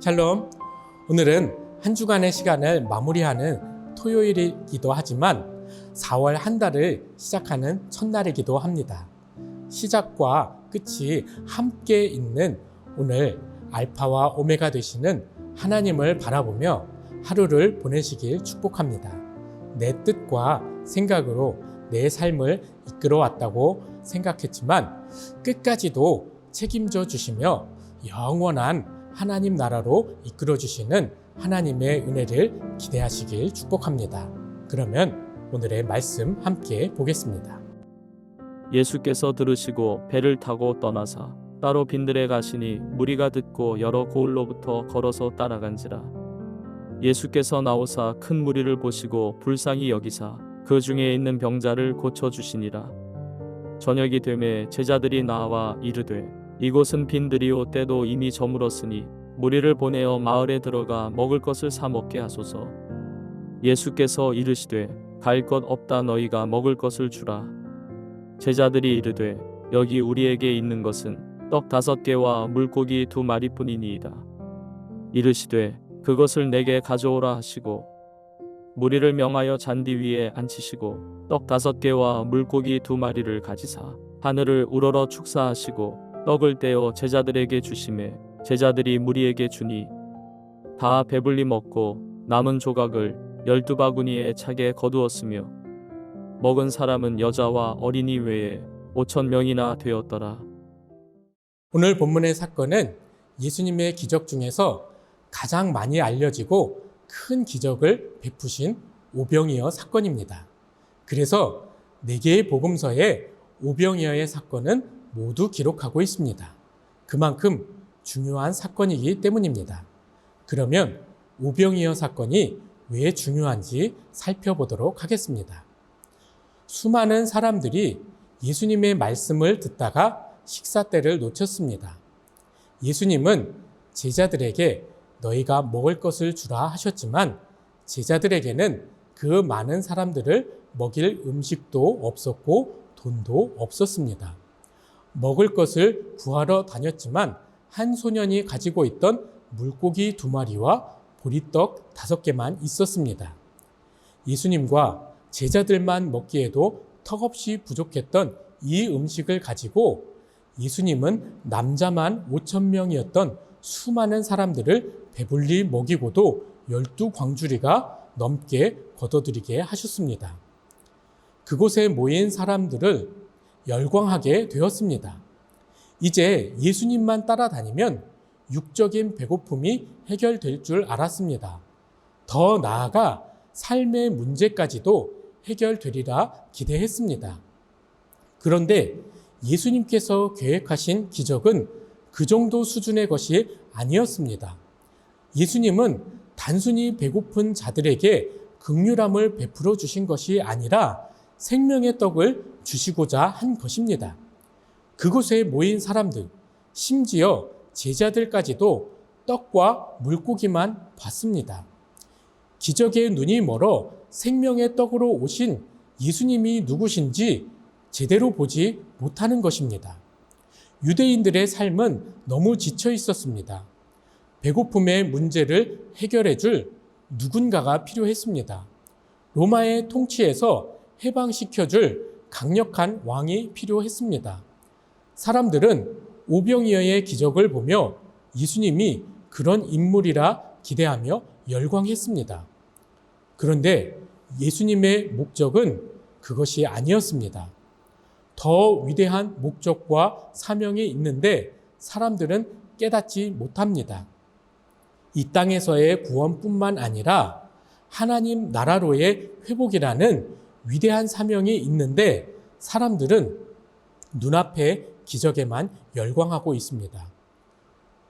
샬롬. 오늘은 한 주간의 시간을 마무리하는 토요일이기도 하지만 4월 한 달을 시작하는 첫날이기도 합니다. 시작과 끝이 함께 있는 오늘 알파와 오메가 되시는 하나님을 바라보며 하루를 보내시길 축복합니다. 내 뜻과 생각으로 내 삶을 이끌어 왔다고 생각했지만 끝까지도 책임져 주시며 영원한 하나님 나라로 이끌어 주시는 하나님의 은혜를 기대하시길 축복합니다. 그러면 오늘의 말씀 함께 보겠습니다. 예수께서 들으시고 배를 타고 떠나사 따로 빈들에 가시니 무리가 듣고 여러 고을로부터 걸어서 따라간지라. 예수께서 나오사 큰 무리를 보시고 불쌍히 여기사 그 중에 있는 병자를 고쳐주시니라. 저녁이 되매 제자들이 나와 이르되 이곳은 빈들이요 때도 이미 저물었으니 무리를 보내어 마을에 들어가 먹을 것을 사 먹게 하소서. 예수께서 이르시되 갈 것 없다 너희가 먹을 것을 주라. 제자들이 이르되 여기 우리에게 있는 것은 떡 5개와 물고기 2마리뿐이니이다. 이르시되 그것을 내게 가져오라 하시고 무리를 명하여 잔디 위에 앉히시고 떡 5개와 물고기 2마리를 가지사 하늘을 우러러 축사하시고 떡을 떼어 제자들에게 주시매 제자들이 무리에게 주니 다 배불리 먹고 남은 조각을 12바구니에 차게 거두었으며 먹은 사람은 여자와 어린이 외에 5,000명이나 되었더라. 오늘 본문의 사건은 예수님의 기적 중에서 가장 많이 알려지고 큰 기적을 베푸신 오병이어 사건입니다. 그래서 4개의 복음서에 오병이어의 사건은 모두 기록하고 있습니다. 그만큼 중요한 사건이기 때문입니다. 그러면 오병이어 사건이 왜 중요한지 살펴보도록 하겠습니다. 수많은 사람들이 예수님의 말씀을 듣다가 식사 때를 놓쳤습니다. 예수님은 제자들에게 너희가 먹을 것을 주라 하셨지만 제자들에게는 그 많은 사람들을 먹일 음식도 없었고 돈도 없었습니다. 먹을 것을 구하러 다녔지만 한 소년이 가지고 있던 물고기 2마리와 보리떡 5개만 있었습니다. 예수님과 제자들만 먹기에도 턱없이 부족했던 이 음식을 가지고 예수님은 남자만 5,000명이었던 수많은 사람들을 배불리 먹이고도 12광주리가 넘게 거둬들이게 하셨습니다. 그곳에 모인 사람들을 열광하게 되었습니다. 이제 예수님만 따라다니면 육적인 배고픔이 해결될 줄 알았습니다. 더 나아가 삶의 문제까지도 해결되리라 기대했습니다. 그런데 예수님께서 계획하신 기적은 그 정도 수준의 것이 아니었습니다. 예수님은 단순히 배고픈 자들에게 긍휼함을 베풀어 주신 것이 아니라 생명의 떡을 주시고자 한 것입니다. 그곳에 모인 사람들, 심지어 제자들까지도 떡과 물고기만 봤습니다. 기적의 눈이 멀어 생명의 떡으로 오신 예수님이 누구신지 제대로 보지 못하는 것입니다. 유대인들의 삶은 너무 지쳐 있었습니다. 배고픔의 문제를 해결해 줄 누군가가 필요했습니다. 로마의 통치에서 해방시켜 줄 강력한 왕이 필요했습니다. 사람들은 오병이어의 기적을 보며 예수님이 그런 인물이라 기대하며 열광했습니다. 그런데 예수님의 목적은 그것이 아니었습니다. 더 위대한 목적과 사명이 있는데 사람들은 깨닫지 못합니다. 이 땅에서의 구원뿐만 아니라 하나님 나라로의 회복이라는 위대한 사명이 있는데 사람들은 눈앞의 기적에만 열광하고 있습니다.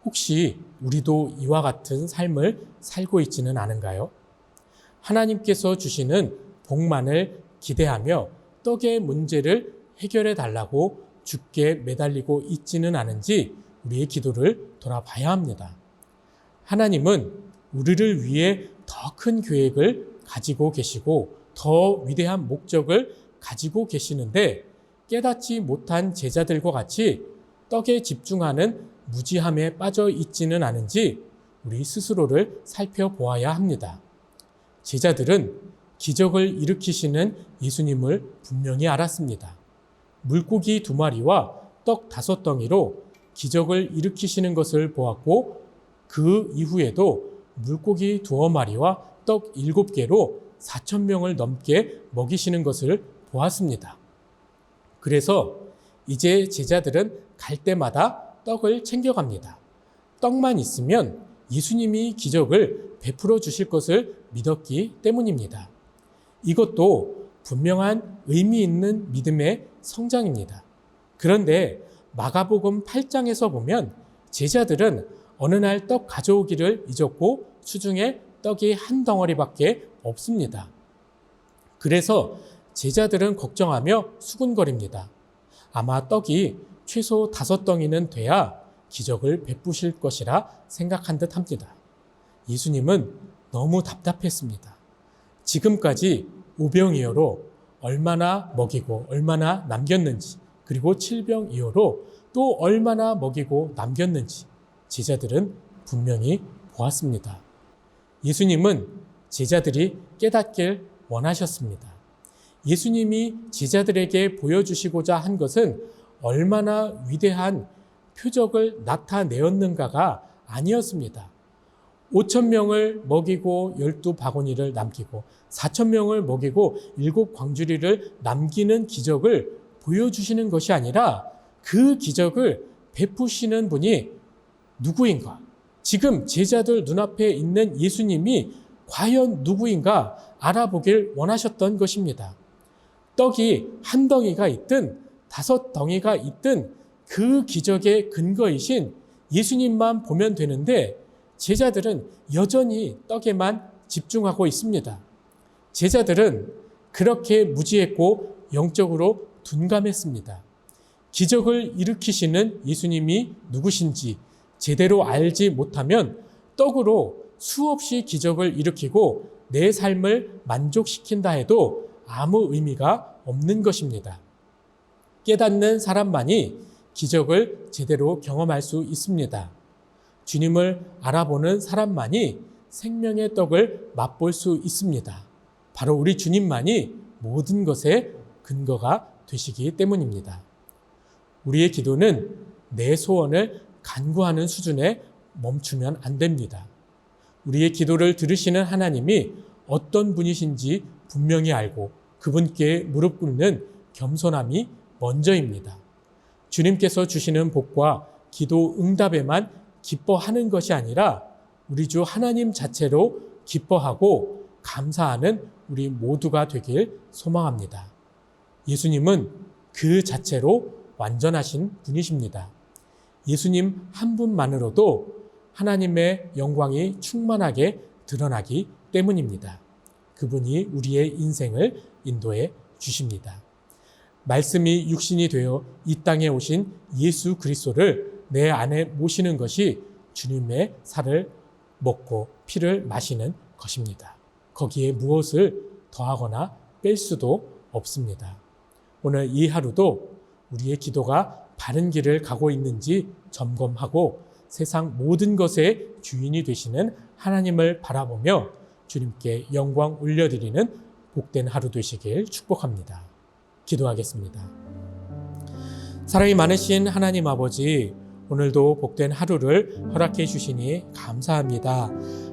혹시 우리도 이와 같은 삶을 살고 있지는 않은가요? 하나님께서 주시는 복만을 기대하며 떡의 문제를 해결해 달라고 주께 매달리고 있지는 않은지 우리의 기도를 돌아봐야 합니다. 하나님은 우리를 위해 더 큰 계획을 가지고 계시고 더 위대한 목적을 가지고 계시는데 깨닫지 못한 제자들과 같이 떡에 집중하는 무지함에 빠져 있지는 않은지 우리 스스로를 살펴보아야 합니다. 제자들은 기적을 일으키시는 예수님을 분명히 알았습니다. 물고기 2마리와 떡 5덩이로 기적을 일으키시는 것을 보았고, 그 이후에도 물고기 2마리와 떡 7개로 4,000명을 넘게 먹이시는 것을 보았습니다. 그래서 이제 제자들은 갈 때마다 떡을 챙겨갑니다. 떡만 있으면 예수님이 기적을 베풀어 주실 것을 믿었기 때문입니다. 이것도 분명한 의미 있는 믿음의 성장입니다. 그런데 마가복음 8장에서 보면 제자들은 어느 날 떡 가져오기를 잊었고 수중에 떡이 한 덩어리밖에 없습니다. 그래서 제자들은 걱정하며 수군거립니다. 아마 떡이 최소 5덩이는 돼야 기적을 베푸실 것이라 생각한 듯 합니다. 예수님은 너무 답답했습니다. 지금까지 오병이어로 얼마나 먹이고 얼마나 남겼는지, 그리고 7병이어로 또 얼마나 먹이고 남겼는지 제자들은 분명히 보았습니다. 예수님은 제자들이 깨닫길 원하셨습니다. 예수님이 제자들에게 보여주시고자 한 것은 얼마나 위대한 표적을 나타내었는가가 아니었습니다. 5,000명을 먹이고 12바구니를 남기고 4,000명을 먹이고 7광주리를 남기는 기적을 보여주시는 것이 아니라 그 기적을 베푸시는 분이 누구인가? 지금 제자들 눈앞에 있는 예수님이 과연 누구인가 알아보길 원하셨던 것입니다. 떡이 한 덩이가 있든 5덩이가 있든 그 기적의 근거이신 예수님만 보면 되는데 제자들은 여전히 떡에만 집중하고 있습니다. 제자들은 그렇게 무지했고 영적으로 둔감했습니다. 기적을 일으키시는 예수님이 누구신지 제대로 알지 못하면 떡으로 수없이 기적을 일으키고 내 삶을 만족시킨다 해도 아무 의미가 없는 것입니다. 깨닫는 사람만이 기적을 제대로 경험할 수 있습니다. 주님을 알아보는 사람만이 생명의 떡을 맛볼 수 있습니다. 바로 우리 주님만이 모든 것의 근거가 되시기 때문입니다. 우리의 기도는 내 소원을 간구하는 수준에 멈추면 안 됩니다. 우리의 기도를 들으시는 하나님이 어떤 분이신지 분명히 알고 그분께 무릎 꿇는 겸손함이 먼저입니다. 주님께서 주시는 복과 기도 응답에만 기뻐하는 것이 아니라 우리 주 하나님 자체로 기뻐하고 감사하는 우리 모두가 되길 소망합니다. 예수님은 그 자체로 완전하신 분이십니다. 예수님 한 분만으로도 하나님의 영광이 충만하게 드러나기 때문입니다. 그분이 우리의 인생을 인도해 주십니다. 말씀이 육신이 되어 이 땅에 오신 예수 그리스도를 내 안에 모시는 것이 주님의 살을 먹고 피를 마시는 것입니다. 거기에 무엇을 더하거나 뺄 수도 없습니다. 오늘 이 하루도 우리의 기도가 바른 길을 가고 있는지 점검하고 세상 모든 것의 주인이 되시는 하나님을 바라보며 주님께 영광 올려드리는 복된 하루 되시길 축복합니다. 기도하겠습니다. 사랑이 많으신 하나님 아버지, 오늘도 복된 하루를 허락해 주시니 감사합니다.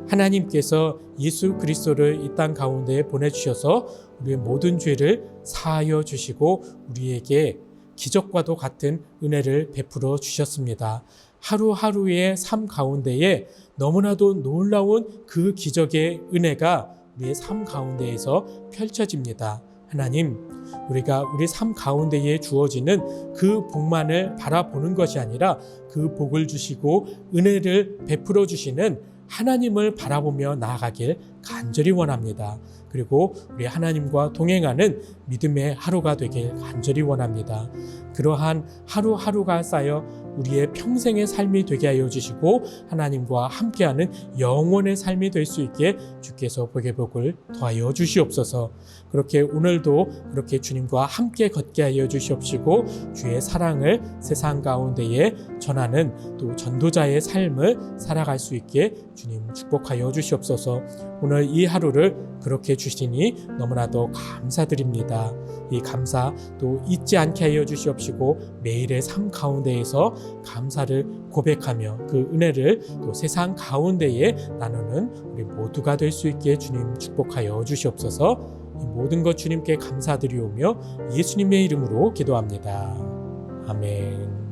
하나님께서 예수 그리스도를 이 땅 가운데 보내주셔서 우리의 모든 죄를 사하여 주시고 우리에게 기적과도 같은 은혜를 베풀어 주셨습니다. 하루하루의 삶 가운데에 너무나도 놀라운 그 기적의 은혜가 우리의 삶 가운데에서 펼쳐집니다. 하나님, 우리가 우리 삶 가운데에 주어지는 그 복만을 바라보는 것이 아니라 그 복을 주시고 은혜를 베풀어 주시는 하나님을 바라보며 나아가길 간절히 원합니다. 그리고 우리 하나님과 동행하는 믿음의 하루가 되길 간절히 원합니다. 그러한 하루하루가 쌓여 우리의 평생의 삶이 되게 하여 주시고 하나님과 함께하는 영원의 삶이 될 수 있게 주께서 복을 더하여 주시옵소서. 그렇게 오늘도 그렇게 주님과 함께 걷게 하여 주시옵시고 주의 사랑을 세상 가운데에 전하는 또 전도자의 삶을 살아갈 수 있게 주님 축복하여 주시옵소서. 오늘 이 하루를 그렇게 주시니 너무나도 감사드립니다. 이 감사 또 잊지 않게 하여 주시옵시고 매일의 삶 가운데에서 감사를 고백하며 그 은혜를 또 세상 가운데에 나누는 우리 모두가 될 수 있게 주님 축복하여 주시옵소서. 이 모든 것 주님께 감사드리오며 예수님의 이름으로 기도합니다. 아멘.